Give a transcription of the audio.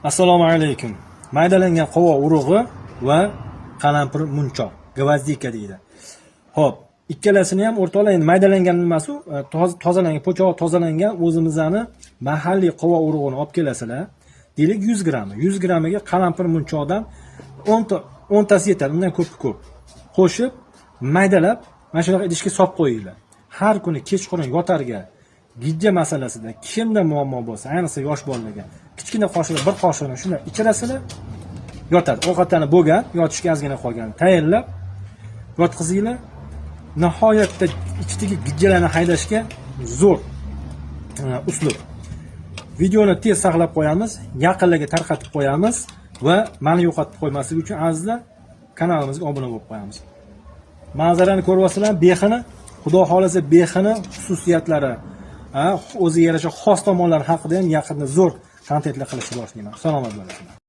Assalomu alaykum. Maydalangan qovoq urug'i va qalampir munchoq, gvazdika deydi. Xo'p, ikkalasini ham o'rtoqlar endi maydalangan emas u, tozalangan, po'choq tozalangan o'zimizning mahalliy qovoq urug'ini olib kelasizlar. Deylik 100 gramm. 100 grammiga qalampir munchoqdan 10 tasi yetadi, undan ko'p. Qo'shib, maydalab, mana shunaqa idishga solib qo'yinglar. Har kuni kechqurun yotarga gijja masalasida kimda muammo bo'lsa, ayniqsa yosh bolalarga kichkina qoshiqda bir qoshiqni shunday ichirasizlar, yotadi. Ovqatlanib bo'lgan, yotishga ozgina qolgan, tayyorlab yotqizinglar. Nihoyatda ichdagi gijjalarni haydashga zo'r uslub. Videoni tez saqlab qo'yamiz, yaqinlarga tarqatib qo'yamiz va meni yo'qotib qo'ymaslik uchun azizlar kanalimizga obuna bo'lib qo'yamiz. Manzarani ko'ryapsizlar, bexini, Xudo xolasa bexini xususiyatlari, o'ziga yarasha xos tomonlari haqida ham yaqinda zo'r kontentlar qilishni boshlayman. Salomat bo'lasizlar.